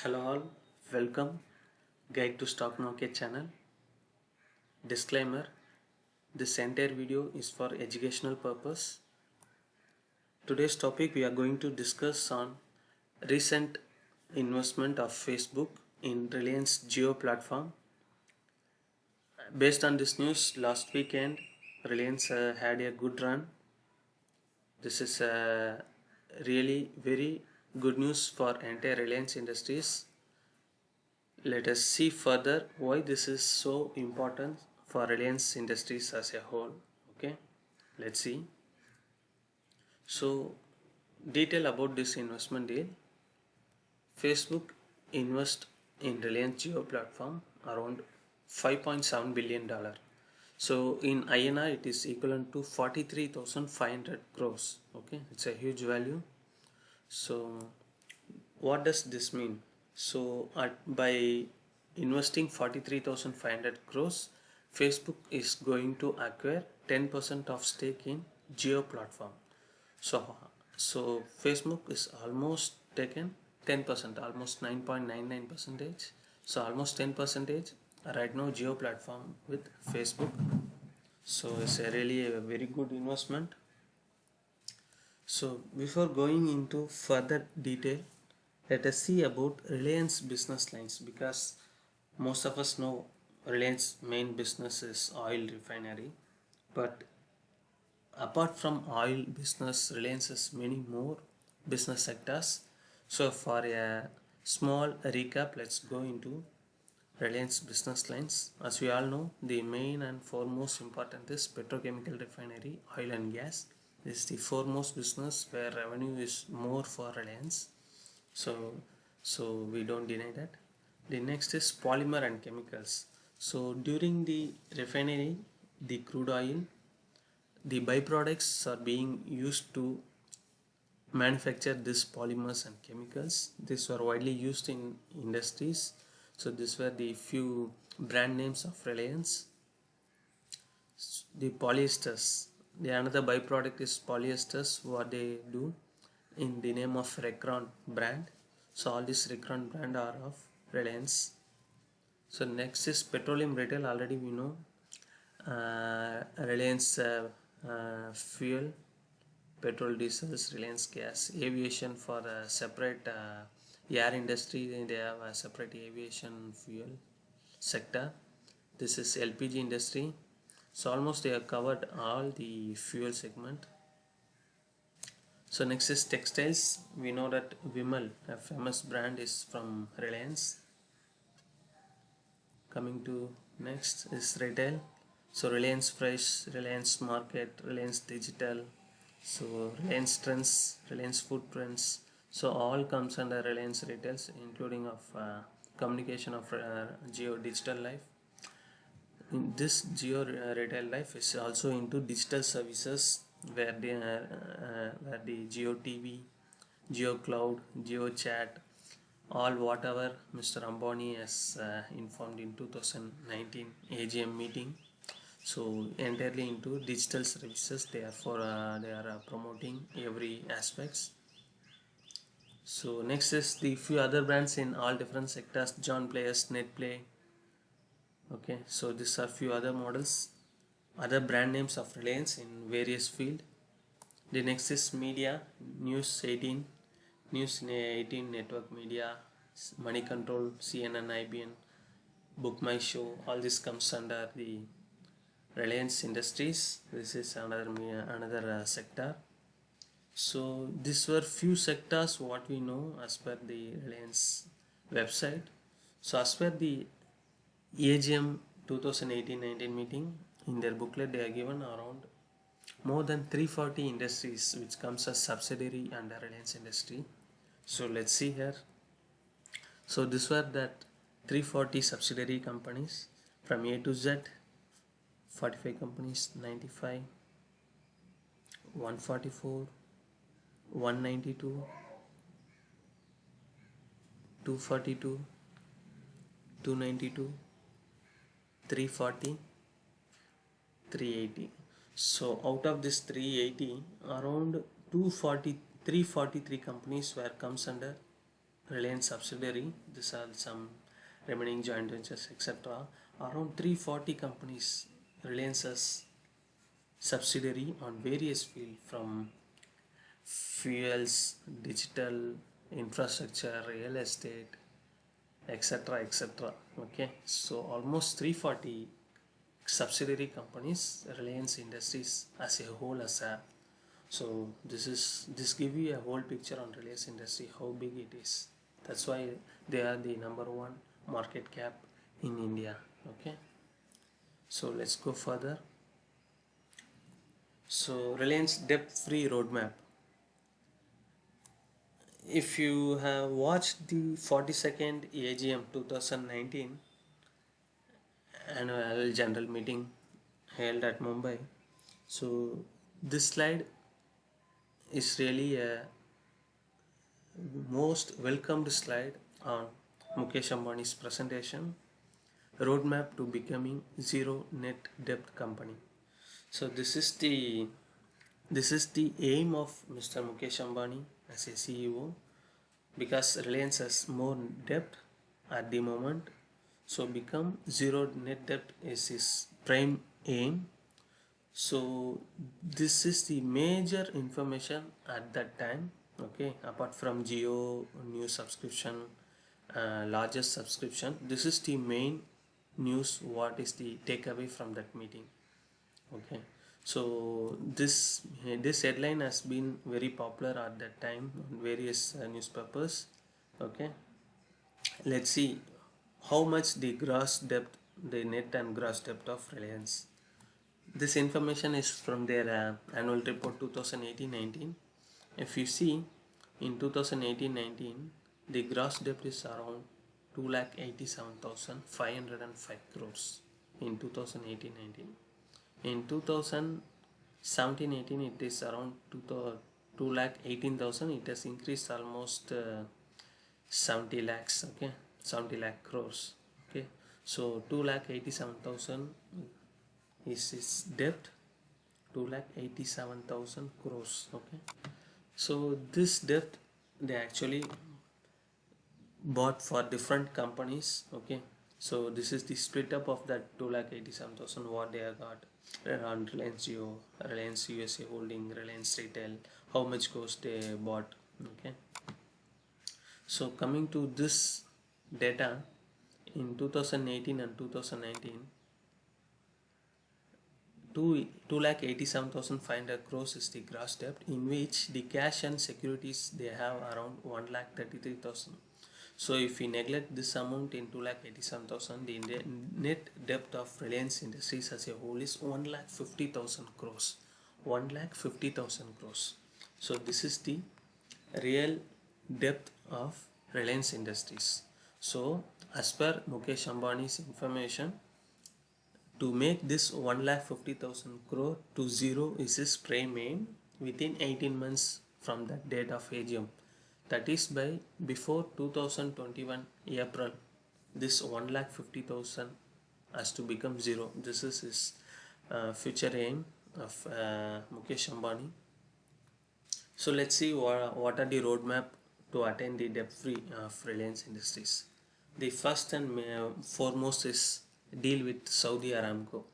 Hello all, welcome. Guide to Stock Market channel. Disclaimer: this entire video is for educational purpose. Today's topic we are going to discuss on recent investment of Facebook in Reliance Jio platform. Based on this news, last weekend Reliance had a good run. This is really very good news for entire Reliance Industries. Let us see further why this is so important for Reliance Industries as a whole. Okay, let's see. So, detail about this investment deal. Facebook invest in Reliance Jio platform around $5.7 billion. So in INR it is equivalent to 43,500 crores. Okay, it's a huge value. So what does this mean? So by investing 43,500 crores, Facebook is going to acquire 10% of stake in Geo platform. So Facebook is almost taken 10%, almost 9.99 percentage. So almost 10 percentage right now Geo platform with Facebook. So it's really a very good investment. So before going into further detail, let us see about Reliance business lines, because most of us know Reliance main business is oil refinery, but apart from oil business, Reliance has many more business sectors. So for a small recap, let's go into Reliance business lines. As we all know, the main and foremost important is petrochemical refinery, oil and gas. This is the foremost business where revenue is more for Reliance. So we don't deny that. The next is polymer and chemicals. So during the refinery, the crude oil, the byproducts are being used to manufacture these polymers and chemicals. These were widely used in industries. So these were the few brand names of Reliance. The polyesters, the another byproduct is polyesters. What they do in the name of Recron brand. So all these Recron brand are of Reliance. So next is petroleum retail. Already we know Reliance fuel, petrol, diesels, Reliance gas, aviation for a separate air industry. They have a separate aviation fuel sector. This is LPG industry. So almost they have covered all the fuel segment. So next is textiles. We know that Vimal, a famous brand, is from Reliance. Coming to next is retail. So Reliance Fresh, Reliance Market, Reliance Digital, so Reliance Trends, Reliance Footprints. So all comes under Reliance Retails, including of communication of Geo Digital Life. In this Geo Retail Life is also into digital services, where the Geo TV, Geo Cloud, Geo Chat, all whatever Mr. Ambani has informed in 2019 AGM meeting. So entirely into digital services, therefore they are promoting every aspects. So next is the few other brands in all different sectors: John Players, Netplay. Okay, so these are few other models, other brand names of Reliance in various field. The next is media, News 18, News 18 Network Media, Money Control, CNN, IBN, Book My Show. All this comes under the Reliance Industries. This is another sector. So these were few sectors what we know as per the Reliance website. So as per the AGM 2018-19 meeting, in their booklet they are given around more than 340 industries which comes as subsidiary under Reliance Industry. So let's see here. So these were that 340 subsidiary companies from A to Z. 45 companies, 95, 144, 192, 242, 292, 340, 380. So out of this 380, around 343 companies were comes under Reliance subsidiary. These are some remaining joint ventures, etc. Around 340 companies. Reliance's subsidiary on various fields from fuels, digital infrastructure, real estate, etc. etc. Okay, so almost 340 subsidiary companies, Reliance Industries as a whole as a. So this give you a whole picture on Reliance Industry, how big it is. That's why they are the number one market cap in India. Okay, so let's go further. So Reliance debt-free roadmap. If you have watched the 42nd AGM 2019 annual general meeting held at Mumbai, so this slide is really a most welcomed slide on Mukesh Ambani's presentation, roadmap to becoming zero net debt company. So this is the aim of Mr. Mukesh Ambani as a CEO, because Reliance has more debt at the moment, so become zero net debt is his prime aim. So this is the major information at that time. Okay, apart from Geo new subscription, largest subscription, this is the main news. What is the takeaway from that meeting? Okay, so this headline has been very popular at that time on various newspapers. Okay, let's see how much the gross debt, the net and gross debt of Reliance. This information is from their annual report 2018-19. If you see, in 2018-19, the gross debt is around 2,87,505 crores in 2018-19. In 2017-18, it is around 2,18,000. It has increased almost 70 lakhs. Okay, 70 lakh crores. Okay, so 2,87,000 is his debt, 2,87,000 crores. Okay, so this debt they actually bought for different companies. Okay, so this is the split up of that 2,87,000 what they have got on Reliance Jio, Reliance USA Holding, Reliance Retail, how much goes they bought. Okay, so coming to this data in 2018 and 2019, 2,87,500 crores is the gross debt, in which the cash and securities they have around 1,33,000. So if we neglect this amount in 2,87,000, the net debt of Reliance Industries as a whole is 1,50,000 crores. 1,50,000 crores. So this is the real depth of Reliance Industries. So as per Mukesh Ambani's information, to make this 1,50,000 crore to zero is his prime aim within 18 months from the date of AGM. That is by before 2021 April, this 1,50,000 has to become zero. This is his future aim of Mukesh Ambani. So let's see what are the roadmap to attain the debt free of Reliance Industries. The first and foremost is deal with Saudi Aramco.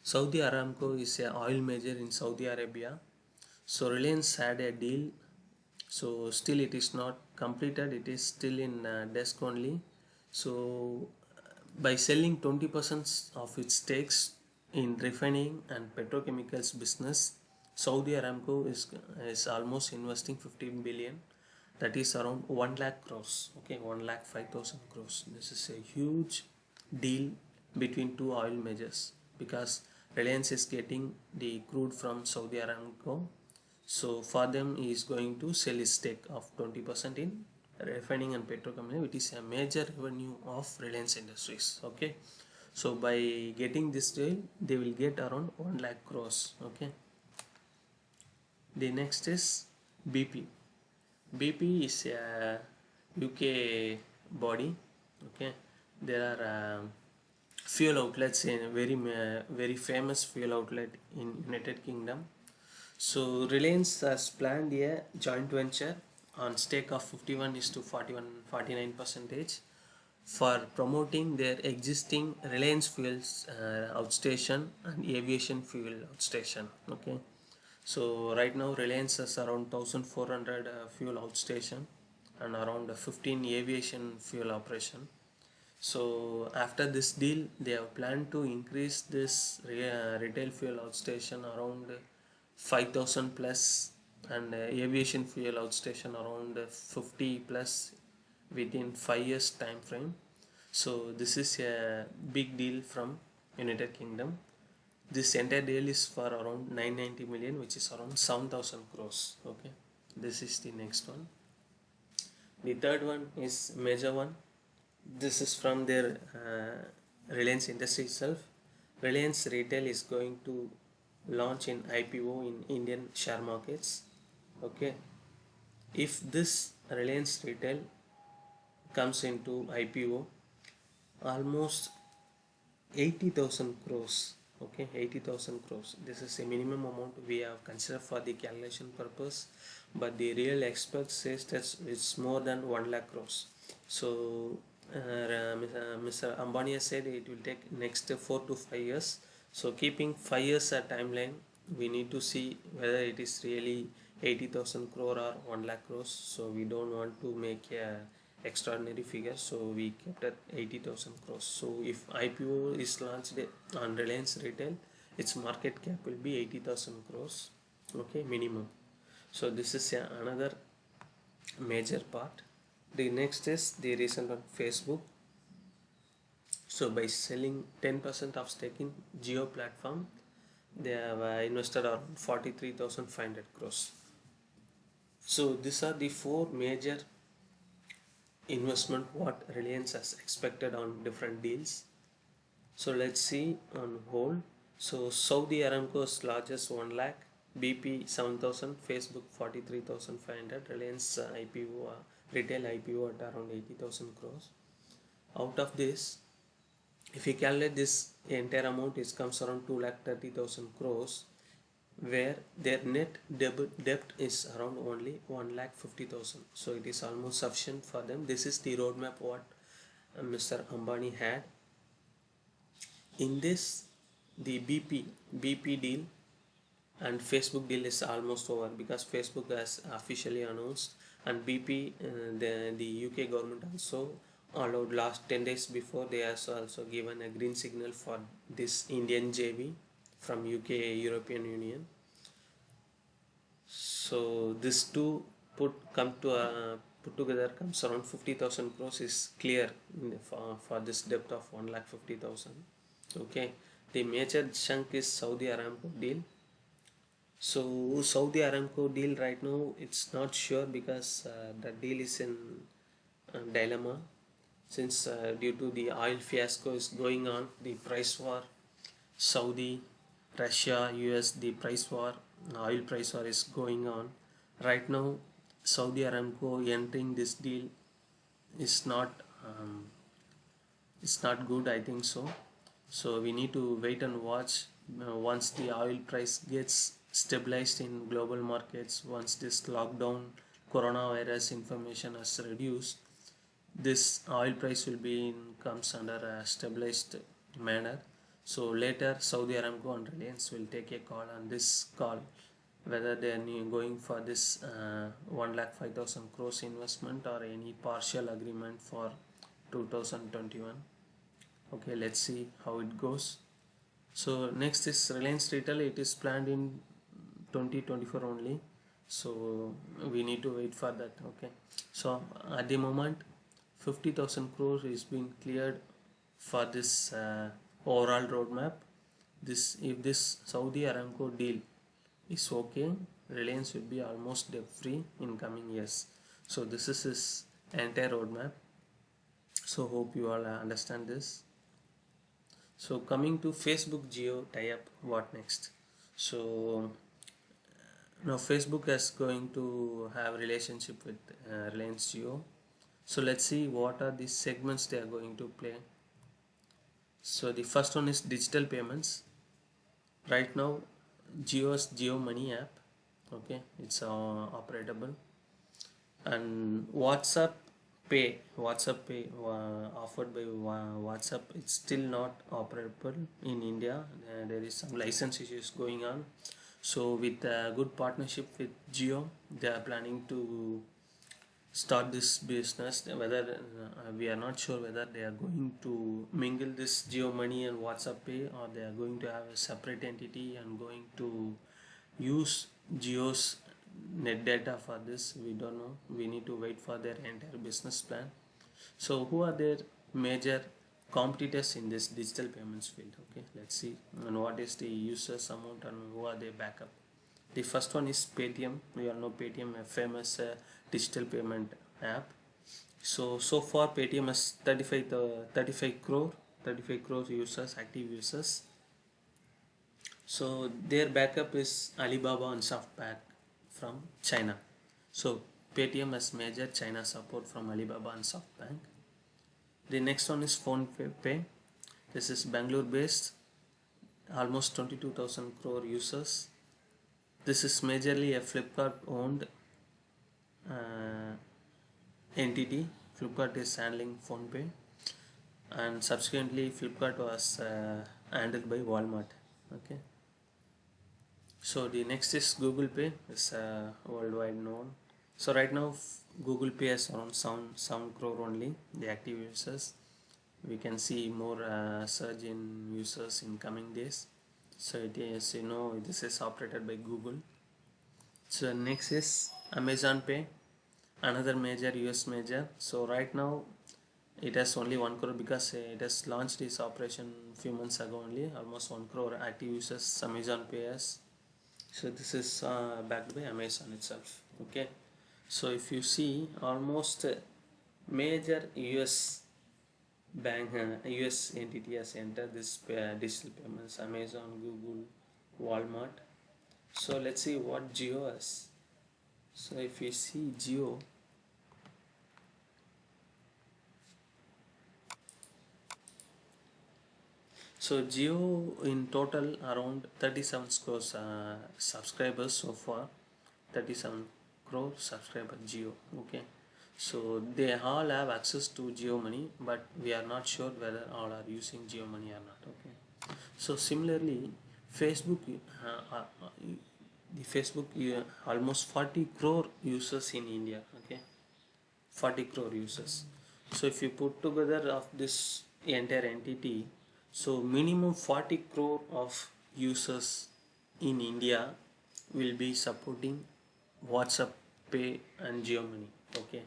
Saudi Aramco is a oil major in Saudi Arabia. So Reliance had a deal. So still it is not completed. It is still in desk only. So by selling 20% of its stakes in refining and petrochemicals business, Saudi Aramco is almost investing 15 billion. That is around 1 lakh crores. Okay, 1,05,000 crores. This is a huge deal between two oil majors, because Reliance is getting the crude from Saudi Aramco. So for them he is going to sell his stake of 20% in refining and petrochemical, which is a major revenue of Reliance Industries. Okay, so by getting this deal they will get around 1 lakh crores. Okay, the next is BP. BP is a UK body. Okay, there are fuel outlets in very famous fuel outlet in United Kingdom. So Reliance has planned a joint venture on stake of 51 is to 41 49 percentage for promoting their existing Reliance fuels outstation and aviation fuel outstation. Okay, so right now Reliance has around 1400 fuel outstation and around 15 aviation fuel operation. So after this deal, they have planned to increase this retail fuel outstation around 5000 plus and aviation fuel outstation around 50 plus within 5 years time frame. So this is a big deal from United Kingdom. This entire deal is for around 990 million, which is around 7000 crores. Okay, this is the next one. The third one is major one. This is from their Reliance industry itself. Reliance Retail is going to launch in IPO in Indian share markets. Okay, if this Reliance Retail comes into IPO, almost 80,000 crores. Okay, 80,000 crores. This is a minimum amount we have considered for the calculation purpose, but the real expert says that it's more than 1 lakh crores. So Mr. Ambani has said it will take next 4 to 5 years. So keeping 5 years a timeline, we need to see whether it is really 80,000 crore or 1 lakh crores. So we don't want to make a extraordinary figure, so we kept at 80,000 crores. So if IPO is launched on Reliance Retail, its market cap will be 80,000 crores. Okay, minimum. So this is another major part. The next is the recent on Facebook. So by selling 10% of stake in Geo platform, they have invested around 43,500 crores. So these are the four major investment what Reliance has expected on different deals. So let's see on whole. So Saudi Aramco's largest 1 lakh, BP 7,000, Facebook 43,500, Reliance IPO retail IPO at around 80,000 crores. Out of this, if you calculate this entire amount, it comes around 2,30,000 crores, where their net debt is around only 1,50,000. So it is almost sufficient for them. This is the roadmap what Mr. Ambani had. In this, the BP deal and Facebook deal is almost over, because Facebook has officially announced, and BP, the UK government also allowed last 10 days before, they have also given a green signal for this Indian JV from UK European Union. So this two put together comes around 50,000 crores is clear for this debt of 1,50,000. Okay, the major chunk is Saudi Aramco deal. So Saudi Aramco deal right now it's not sure, because the deal is in dilemma, since due to the oil fiasco is going on, the price war, Saudi, Russia, US, the price war, oil price war is going on. Right now, Saudi Aramco entering this deal is not it's not good, I think so. So we need to wait and watch. Once the oil price gets stabilized in global markets, once this lockdown coronavirus information has reduced, this oil price will be comes under a stabilized manner. So later Saudi Aramco and Reliance will take a call on this call, whether they are going for this 1,05,000 crores investment or any partial agreement for 2021. Okay, let's see how it goes. So next is Reliance Retail. It is planned in 2024 only, so we need to wait for that. Okay, so at the moment 50,000 crores is being cleared for this overall roadmap. This, if this Saudi Aramco deal is okay, Reliance will be almost debt free in coming years. So this is his entire roadmap. So hope you all understand this. So coming to Facebook Geo tie-up, what next? So now Facebook is going to have relationship with Reliance Geo. So let's see what are the segments they are going to play. So the first one is digital payments. Right now, Geo's Geo Money app, okay, it's operatable. And WhatsApp Pay offered by WhatsApp, it's still not operable in India. There is some license issues going on. So with a good partnership with Jio, they are planning to start this business. Whether we are not sure whether they are going to mingle this Jio Money and WhatsApp Pay, or they are going to have a separate entity and going to use Jio's net data for this. We don't know. We need to wait for their entire business plan. So who are their major competitors in this digital payments field? Okay, let's see. And what is the users amount and who are their backup? The first one is Paytm. We all know Paytm, a famous digital payment app. So far Paytm has 35 crore users, active users. So their backup is Alibaba and SoftBank from China. So Paytm has major China support from Alibaba and SoftBank. The next one is PhonePe. This is Bangalore based, almost 22,000 crore users. This is majorly a Flipkart owned entity. Flipkart is handling PhonePe, and subsequently Flipkart was handled by Walmart. Okay. So the next is Google Pay. It's worldwide known. So right now Google Pay has around 7 crore only the active users. We can see more surge in users in coming days. So it is, this is operated by Google. So next is Amazon Pay, another major US major. So right now it has only 1 crore because it has launched its operation few months ago only. Almost 1 crore active users Amazon Pay has. So this is backed by Amazon itself. Okay. So if you see, almost major US bank, US entity has entered this digital payments: Amazon, Google, Walmart. So let's see what Jio has. So if you see Jio, so Jio in total around 37 crores subscribers so far. 37 crore subscriber Jio. Okay, so they all have access to Jio Money, but we are not sure whether all are using Jio Money or not. Okay, so similarly Facebook, the Facebook, almost 40 crore users in India. Okay, 40 crore users. So if you put together of this entire entity, so minimum 40 crore of users in India will be supporting WhatsApp Pay and Jio Money. Okay,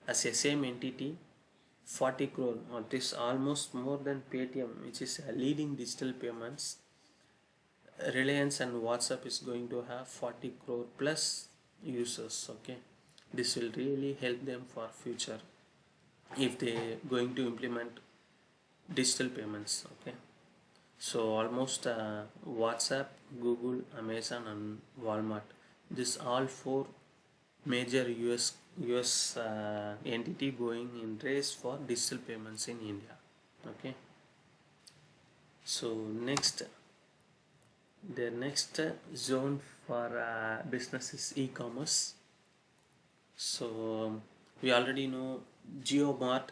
as a same entity, 40 crore, or this almost more than Paytm, which is a leading digital payments. Reliance and WhatsApp is going to have 40 crore plus users. Okay, this will really help them for future if they going to implement digital payments. Okay, so almost WhatsApp, Google, Amazon and Walmart, this all four major US entity going in race for digital payments in India. Okay, so the next zone for business is e-commerce. So we already know GeoMart.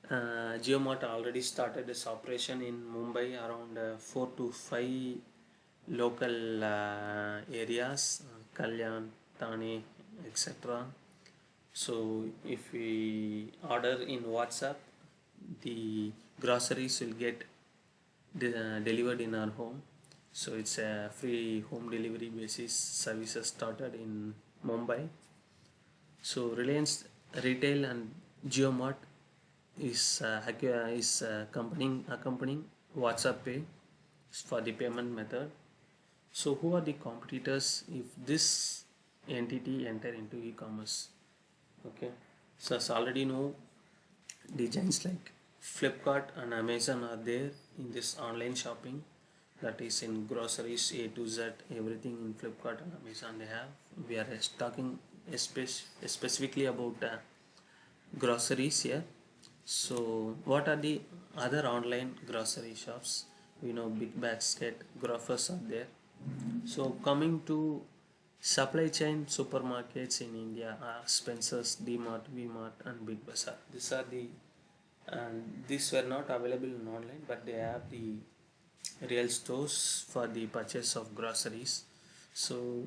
GeoMart already started its operation in Mumbai, around 4 to 5 local areas, Kalyan, Thane, etc. So if we order in WhatsApp, the groceries will get delivered in our home. So it's a free home delivery basis services started in Mumbai. So Reliance Retail and GeoMart is accompanying WhatsApp Pay for the payment method. So who are the competitors if this entity enter into e-commerce? Okay, so as already know, the giants like Flipkart and Amazon are there in this online shopping, that is in groceries A to Z, everything in Flipkart and Amazon they have. We are talking specifically about groceries here. So what are the other online grocery shops? We know Big Basket, Grofers are there. So coming to Supply chain supermarkets in India are Spencer's, D-Mart, V-Mart and Big Bazaar. These are the and these were not available in online, but they have the real stores for the purchase of groceries. So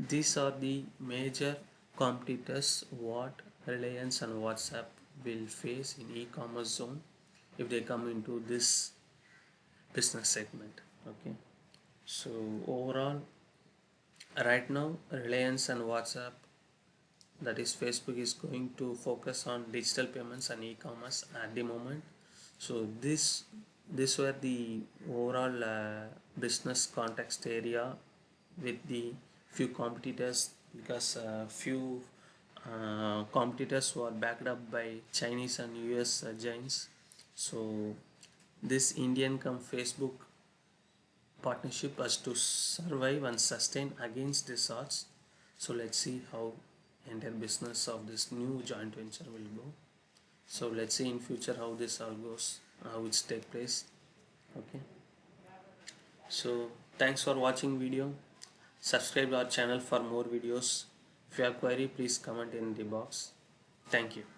these are the major competitors what Reliance and WhatsApp will face in e-commerce zone if they come into this business segment. Okay, so overall right now Reliance and WhatsApp, that is Facebook, is going to focus on digital payments and e-commerce at the moment. So this were the overall business context area with the few competitors, because few competitors were backed up by Chinese and US giants. So this Indian come Facebook partnership has to survive and sustain against these odds. So let's see how entire business of this new joint venture will go. So let's see in future how this all goes, how it's take place. Okay, so thanks for watching video. Subscribe our channel for more videos. If you have query, please comment in the box. Thank you.